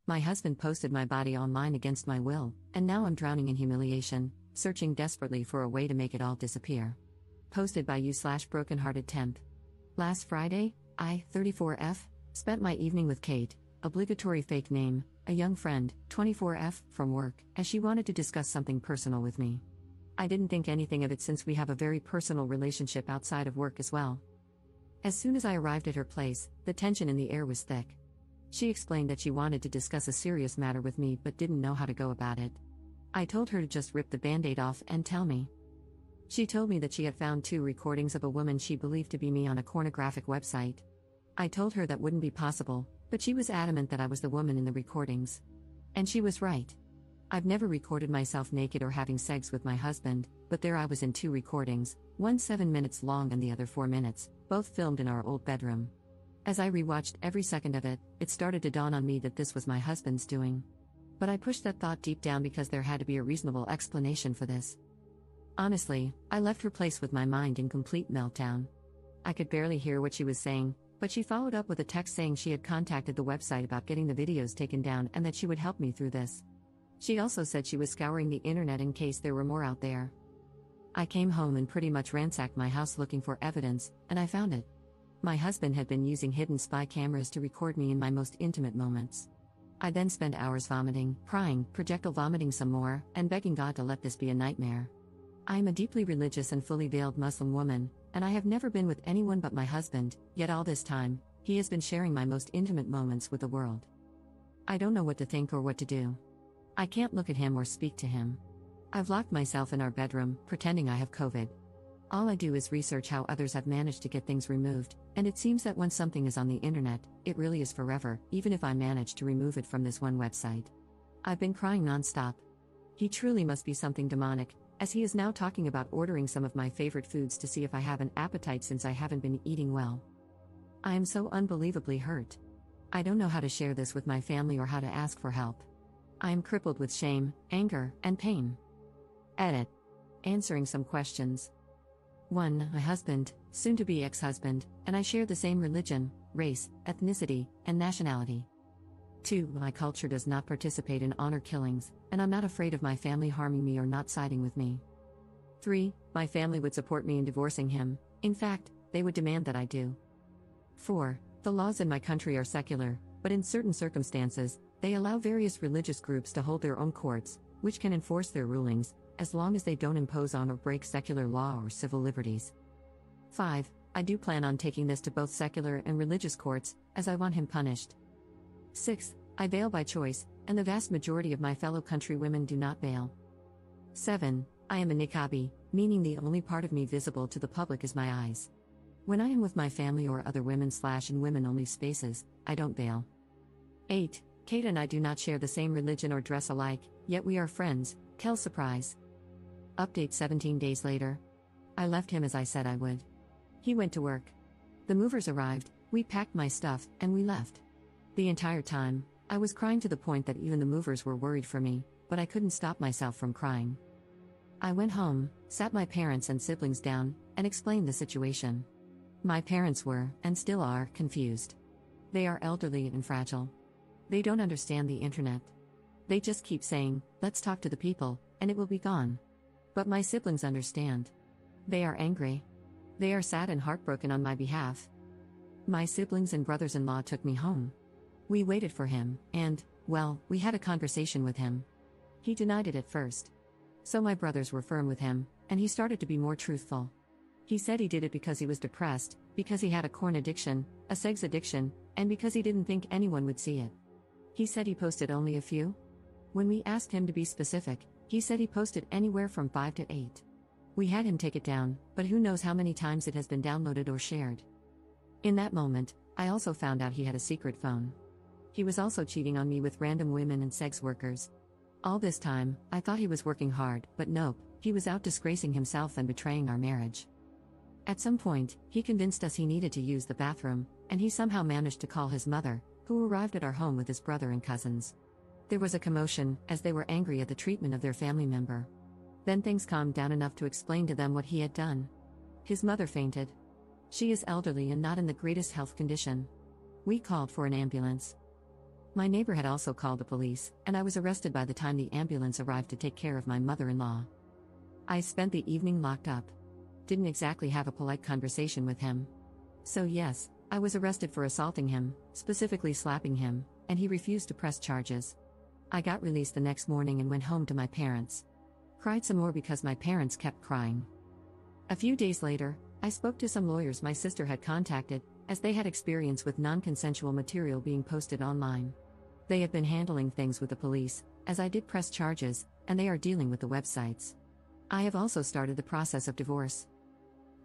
My husband posted my body online against my will, and now I'm drowning in humiliation, searching desperately for a way to make it all disappear. Posted by you/brokenhearted temp. Last Friday, I, 34F, spent my evening with Kate, obligatory fake name, a young friend, 24F, from work, as she wanted to discuss something personal with me. I didn't think anything of it since we have a very personal relationship outside of work as well. As soon as I arrived at her place, the tension in the air was thick. She explained that she wanted to discuss a serious matter with me but didn't know how to go about it. I told her to just rip the band-aid off and tell me. She told me that she had found 2 recordings of a woman she believed to be me on a pornographic website. I told her that wouldn't be possible, but she was adamant that I was the woman in the recordings. And she was right. I've never recorded myself naked or having sex with my husband, but there I was in 2 recordings, one 7 minutes long and the other 4 minutes, both filmed in our old bedroom. As I rewatched every second of it, it started to dawn on me that this was my husband's doing. But I pushed that thought deep down because there had to be a reasonable explanation for this. Honestly, I left her place with my mind in complete meltdown. I could barely hear what she was saying, but she followed up with a text saying she had contacted the website about getting the videos taken down and that she would help me through this. She also said she was scouring the internet in case there were more out there. I came home and pretty much ransacked my house looking for evidence, and I found it. My husband had been using hidden spy cameras to record me in my most intimate moments. I then spent hours vomiting, crying, projectile vomiting some more, and begging God to let this be a nightmare. I am a deeply religious and fully veiled Muslim woman, and I have never been with anyone but my husband, yet all this time, he has been sharing my most intimate moments with the world. I don't know what to think or what to do. I can't look at him or speak to him. I've locked myself in our bedroom, pretending I have COVID. All I do is research how others have managed to get things removed, and it seems that when something is on the internet, it really is forever, even if I manage to remove it from this one website. I've been crying nonstop. He truly must be something demonic, as he is now talking about ordering some of my favorite foods to see if I have an appetite since I haven't been eating well. I am so unbelievably hurt. I don't know how to share this with my family or how to ask for help. I am crippled with shame, anger, and pain. Edit. Answering some questions. 1. My husband, soon-to-be ex-husband, and I share the same religion, race, ethnicity, and nationality. 2. My culture does not participate in honor killings, and I'm not afraid of my family harming me or not siding with me. 3. My family would support me in divorcing him, in fact, they would demand that I do. 4. The laws in my country are secular, but in certain circumstances, they allow various religious groups to hold their own courts, which can enforce their rulings, as long as they don't impose on or break secular law or civil liberties. 5. I do plan on taking this to both secular and religious courts, as I want him punished. 6. I bail by choice, and the vast majority of my fellow countrywomen do not bail. 7. I am a niqabi, meaning the only part of me visible to the public is my eyes. When I am with my family or other women/in women-only spaces, I don't bail. 8. Kate and I do not share the same religion or dress alike, yet we are friends. Kel surprise. Update 17 days later. I left him as I said I would. He went to work. The movers arrived, we packed my stuff, and we left. The entire time, I was crying to the point that even the movers were worried for me, but I couldn't stop myself from crying. I went home, sat my parents and siblings down, and explained the situation. My parents were, and still are, confused. They are elderly and fragile. They don't understand the internet. They just keep saying, let's talk to the people, and it will be gone. But my siblings understand. They are angry. They are sad and heartbroken on my behalf. My siblings and brothers-in-law took me home. We waited for him, and, well, we had a conversation with him. He denied it at first. So my brothers were firm with him, and he started to be more truthful. He said he did it because he was depressed, because he had a corn addiction, a sex addiction, and because he didn't think anyone would see it. He said he posted only a few. When we asked him to be specific, he said he posted anywhere from 5 to 8. We had him take it down, but who knows how many times it has been downloaded or shared. In that moment, I also found out he had a secret phone. He was also cheating on me with random women and sex workers. All this time, I thought he was working hard, but nope, he was out disgracing himself and betraying our marriage. At some point, he convinced us he needed to use the bathroom, and he somehow managed to call his mother, who arrived at our home with his brother and cousins. There was a commotion, as they were angry at the treatment of their family member. Then things calmed down enough to explain to them what he had done. His mother fainted. She is elderly and not in the greatest health condition. We called for an ambulance. My neighbor had also called the police, and I was arrested by the time the ambulance arrived to take care of my mother-in-law. I spent the evening locked up. Didn't exactly have a polite conversation with him. So yes, I was arrested for assaulting him, specifically slapping him, and he refused to press charges. I got released the next morning and went home to my parents. Cried some more because my parents kept crying. A few days later, I spoke to some lawyers my sister had contacted, as they had experience with non-consensual material being posted online. They had been handling things with the police, as I did press charges, and they are dealing with the websites. I have also started the process of divorce.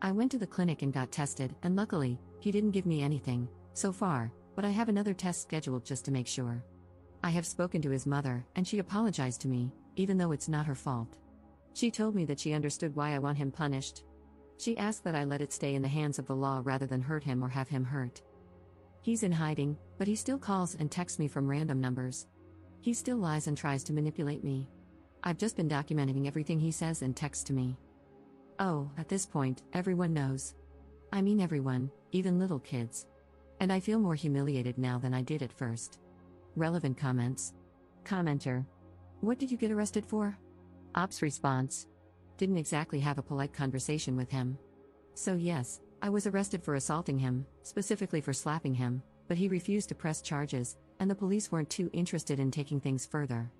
I went to the clinic and got tested, and luckily, he didn't give me anything, so far, but I have another test scheduled just to make sure. I have spoken to his mother, and she apologized to me, even though it's not her fault. She told me that she understood why I want him punished. She asked that I let it stay in the hands of the law rather than hurt him or have him hurt. He's in hiding, but he still calls and texts me from random numbers. He still lies and tries to manipulate me. I've just been documenting everything he says and texts to me. Oh, at this point, everyone knows. I mean everyone, even little kids. And I feel more humiliated now than I did at first. Relevant comments. Commenter. What did you get arrested for? Ops response. Didn't exactly have a polite conversation with him. So yes, I was arrested for assaulting him, specifically for slapping him, but he refused to press charges, and the police weren't too interested in taking things further.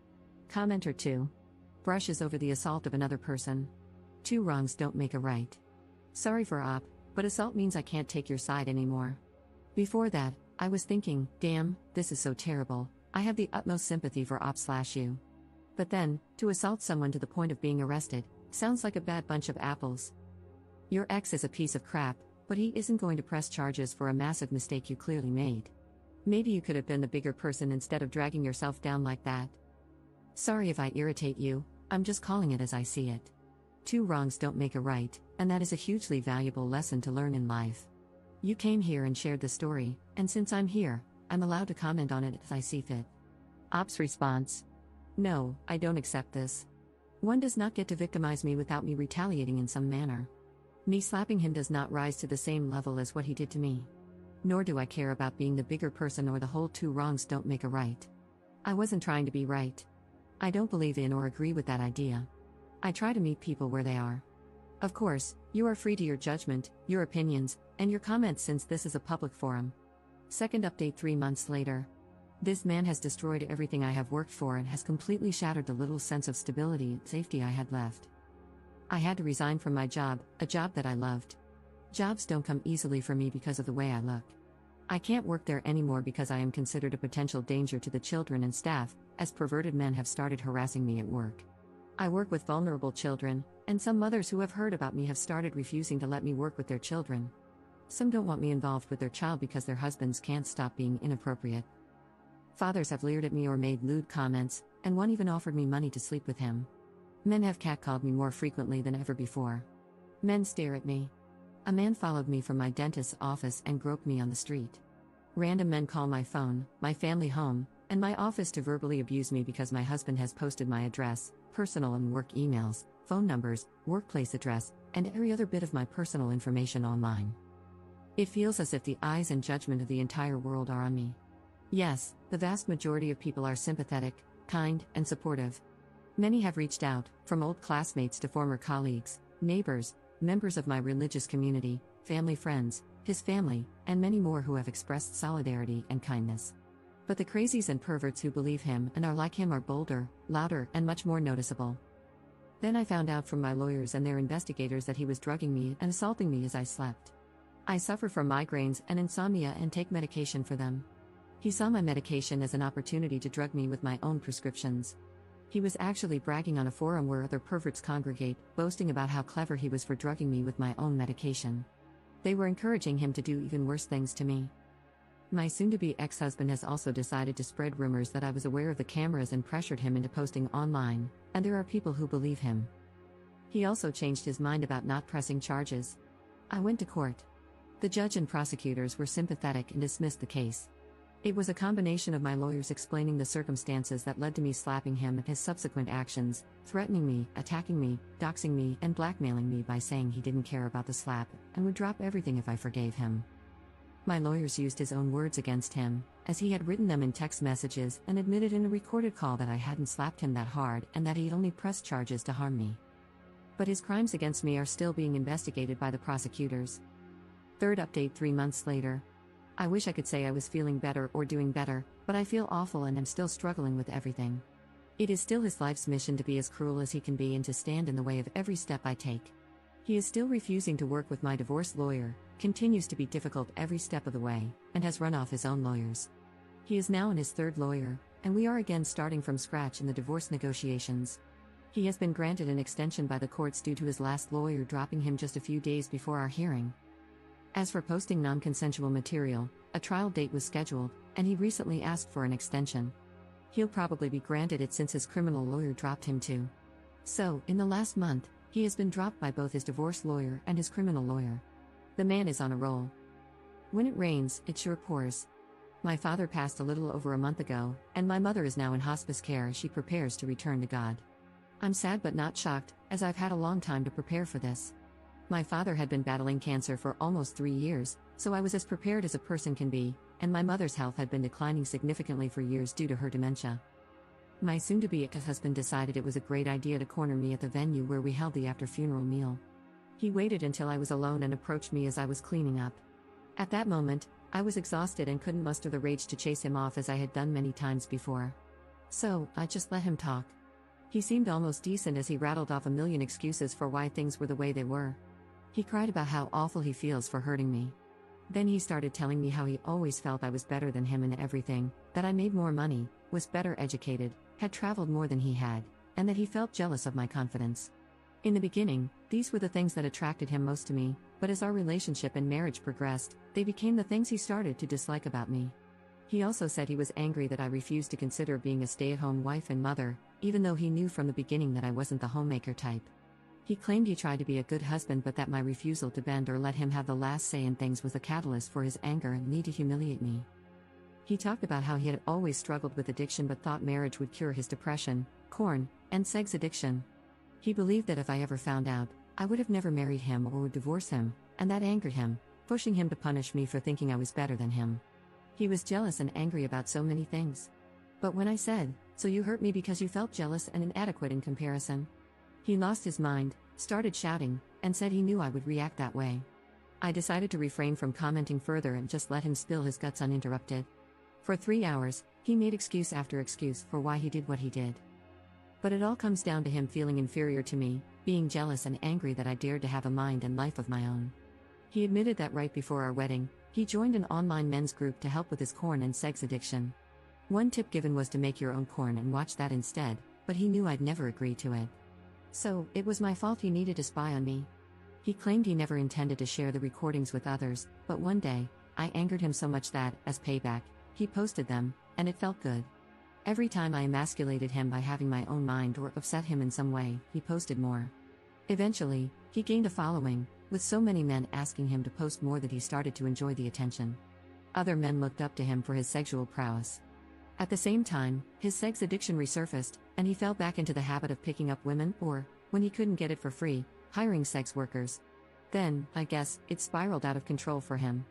Commenter 2. Brushes over the assault of another person. 2 wrongs don't make a right. Sorry for op, but assault means I can't take your side anymore. Before that, I was thinking, damn, this is so terrible, I have the utmost sympathy for op/you. But then, to assault someone to the point of being arrested, sounds like a bad bunch of apples. Your ex is a piece of crap, but he isn't going to press charges for a massive mistake you clearly made. Maybe you could have been the bigger person instead of dragging yourself down like that. Sorry if I irritate you, I'm just calling it as I see it. 2 wrongs don't make a right, and that is a hugely valuable lesson to learn in life. You came here and shared the story, and since I'm here, I'm allowed to comment on it as I see fit. Ops response. No, I don't accept this. One does not get to victimize me without me retaliating in some manner. Me slapping him does not rise to the same level as what he did to me. Nor do I care about being the bigger person or the whole 2 wrongs don't make a right. I wasn't trying to be right. I don't believe in or agree with that idea. I try to meet people where they are. Of course, you are free to your judgment, your opinions, and your comments since this is a public forum. Second update 3 months later. This man has destroyed everything I have worked for and has completely shattered the little sense of stability and safety I had left. I had to resign from my job, a job that I loved. Jobs don't come easily for me because of the way I look. I can't work there anymore because I am considered a potential danger to the children and staff, as perverted men have started harassing me at work. I work with vulnerable children, and some mothers who have heard about me have started refusing to let me work with their children. Some don't want me involved with their child because their husbands can't stop being inappropriate. Fathers have leered at me or made lewd comments, and one even offered me money to sleep with him. Men have catcalled me more frequently than ever before. Men stare at me. A man followed me from my dentist's office and groped me on the street. Random men call my phone, my family home, and my office to verbally abuse me because my husband has posted my address, personal and work emails, phone numbers, workplace address, and every other bit of my personal information online. It feels as if the eyes and judgment of the entire world are on me. Yes, the vast majority of people are sympathetic, kind, and supportive. Many have reached out, from old classmates to former colleagues, neighbors, members of my religious community, family friends, his family, and many more who have expressed solidarity and kindness. But the crazies and perverts who believe him and are like him are bolder, louder, and much more noticeable. Then I found out from my lawyers and their investigators that he was drugging me and assaulting me as I slept. I suffer from migraines and insomnia and take medication for them. He saw my medication as an opportunity to drug me with my own prescriptions. He was actually bragging on a forum where other perverts congregate, boasting about how clever he was for drugging me with my own medication. They were encouraging him to do even worse things to me. My soon-to-be ex-husband has also decided to spread rumors that I was aware of the cameras and pressured him into posting online, and there are people who believe him. He also changed his mind about not pressing charges. I went to court. The judge and prosecutors were sympathetic and dismissed the case. It was a combination of my lawyers explaining the circumstances that led to me slapping him and his subsequent actions, threatening me, attacking me, doxing me, and blackmailing me by saying he didn't care about the slap and would drop everything if I forgave him. My lawyers used his own words against him, as he had written them in text messages and admitted in a recorded call that I hadn't slapped him that hard and that he'd only pressed charges to harm me. But his crimes against me are still being investigated by the prosecutors. Third update 3 months later. I wish I could say I was feeling better or doing better, but I feel awful and am still struggling with everything. It is still his life's mission to be as cruel as he can be and to stand in the way of every step I take. He is still refusing to work with my divorce lawyer, continues to be difficult every step of the way, and has run off his own lawyers. He is now in his third lawyer, and we are again starting from scratch in the divorce negotiations. He has been granted an extension by the courts due to his last lawyer dropping him just a few days before our hearing. As for posting non-consensual material, a trial date was scheduled, and he recently asked for an extension. He'll probably be granted it since his criminal lawyer dropped him too. So, in the last month, he has been dropped by both his divorce lawyer and his criminal lawyer. The man is on a roll. When it rains, it sure pours. My father passed a little over a month ago, and my mother is now in hospice care as she prepares to return to God. I'm sad but not shocked, as I've had a long time to prepare for this. My father had been battling cancer for almost 3 years, so I was as prepared as a person can be, and my mother's health had been declining significantly for years due to her dementia. My soon-to-be ex-husband decided it was a great idea to corner me at the venue where we held the after-funeral meal. He waited until I was alone and approached me as I was cleaning up. At that moment, I was exhausted and couldn't muster the rage to chase him off as I had done many times before. So, I just let him talk. He seemed almost decent as he rattled off a million excuses for why things were the way they were. He cried about how awful he feels for hurting me. Then he started telling me how he always felt I was better than him in everything, that I made more money, was better educated, had traveled more than he had, and that he felt jealous of my confidence. In the beginning, these were the things that attracted him most to me, but as our relationship and marriage progressed, they became the things he started to dislike about me. He also said he was angry that I refused to consider being a stay-at-home wife and mother, even though he knew from the beginning that I wasn't the homemaker type. He claimed he tried to be a good husband but that my refusal to bend or let him have the last say in things was a catalyst for his anger and need to humiliate me. He talked about how he had always struggled with addiction but thought marriage would cure his depression, porn, and sex addiction. He believed that if I ever found out, I would have never married him or would divorce him, and that angered him, pushing him to punish me for thinking I was better than him. He was jealous and angry about so many things. But when I said, "So you hurt me because you felt jealous and inadequate in comparison?" he lost his mind, started shouting, and said he knew I would react that way. I decided to refrain from commenting further and just let him spill his guts uninterrupted. For 3 hours, he made excuse after excuse for why he did what he did. But it all comes down to him feeling inferior to me, being jealous and angry that I dared to have a mind and life of my own. He admitted that right before our wedding, he joined an online men's group to help with his porn and sex addiction. One tip given was to make your own porn and watch that instead, but he knew I'd never agree to it. So, it was my fault he needed to spy on me. He claimed he never intended to share the recordings with others, but one day, I angered him so much that, as payback, he posted them, and it felt good. Every time I emasculated him by having my own mind or upset him in some way, he posted more. Eventually, he gained a following, with so many men asking him to post more that he started to enjoy the attention. Other men looked up to him for his sexual prowess. At the same time, his sex addiction resurfaced, and he fell back into the habit of picking up women or, when he couldn't get it for free, hiring sex workers. Then, I guess, it spiraled out of control for him.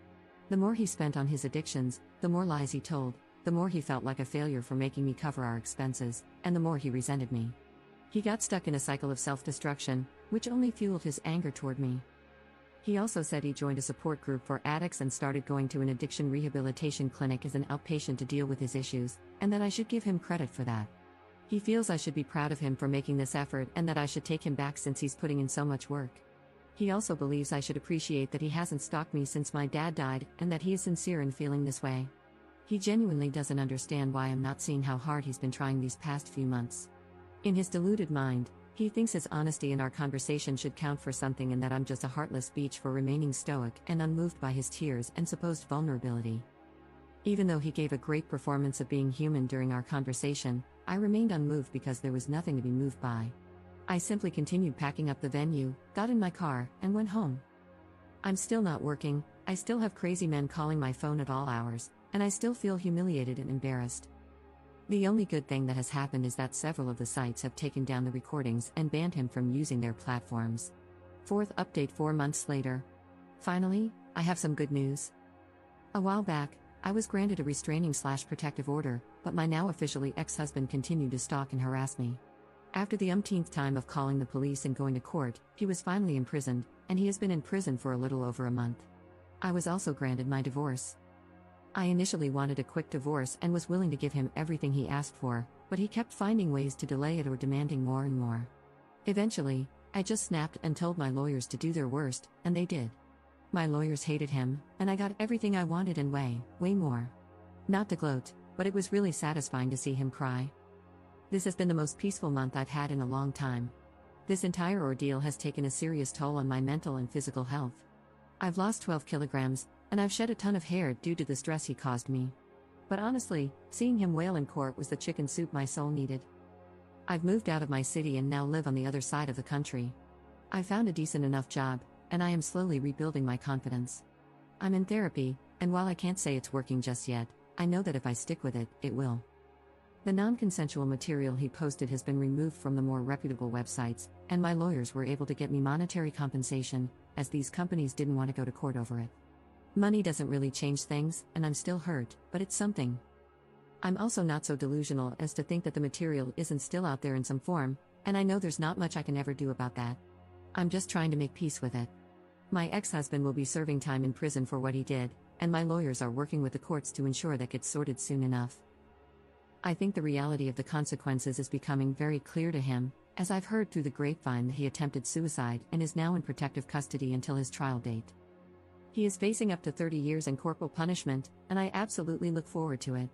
The more he spent on his addictions, the more lies he told, the more he felt like a failure for making me cover our expenses, and the more he resented me. He got stuck in a cycle of self-destruction, which only fueled his anger toward me. He also said he joined a support group for addicts and started going to an addiction rehabilitation clinic as an outpatient to deal with his issues, and that I should give him credit for that. He feels I should be proud of him for making this effort and that I should take him back since he's putting in so much work. He also believes I should appreciate that he hasn't stalked me since my dad died and that he is sincere in feeling this way. He genuinely doesn't understand why I'm not seeing how hard he's been trying these past few months. In his deluded mind, he thinks his honesty in our conversation should count for something and that I'm just a heartless beach for remaining stoic and unmoved by his tears and supposed vulnerability. Even though he gave a great performance of being human during our conversation, I remained unmoved because there was nothing to be moved by. I simply continued packing up the venue, got in my car, and went home. I'm still not working, I still have crazy men calling my phone at all hours, and I still feel humiliated and embarrassed. The only good thing that has happened is that several of the sites have taken down the recordings and banned him from using their platforms. Fourth update 4 months later. Finally, I have some good news. A while back, I was granted a restraining/protective order, but my now officially ex-husband continued to stalk and harass me. After the umpteenth time of calling the police and going to court, he was finally imprisoned, and he has been in prison for a little over a month. I was also granted my divorce. I initially wanted a quick divorce and was willing to give him everything he asked for, but he kept finding ways to delay it or demanding more and more. Eventually, I just snapped and told my lawyers to do their worst, and they did. My lawyers hated him, and I got everything I wanted and way more. Not to gloat, but it was really satisfying to see him cry. This has been the most peaceful month I've had in a long time. This entire ordeal has taken a serious toll on my mental and physical health. I've lost 12 kilograms, and I've shed a ton of hair due to the stress he caused me. But honestly, seeing him wail in court was the chicken soup my soul needed. I've moved out of my city and now live on the other side of the country. I found a decent enough job, and I am slowly rebuilding my confidence. I'm in therapy, and while I can't say it's working just yet, I know that if I stick with it, it will. The non-consensual material he posted has been removed from the more reputable websites, and my lawyers were able to get me monetary compensation, as these companies didn't want to go to court over it. Money doesn't really change things, and I'm still hurt, but it's something. I'm also not so delusional as to think that the material isn't still out there in some form, and I know there's not much I can ever do about that. I'm just trying to make peace with it. My ex-husband will be serving time in prison for what he did, and my lawyers are working with the courts to ensure that gets sorted soon enough. I think the reality of the consequences is becoming very clear to him, as I've heard through the grapevine that he attempted suicide and is now in protective custody until his trial date. He is facing up to 30 years in corporal punishment, and I absolutely look forward to it.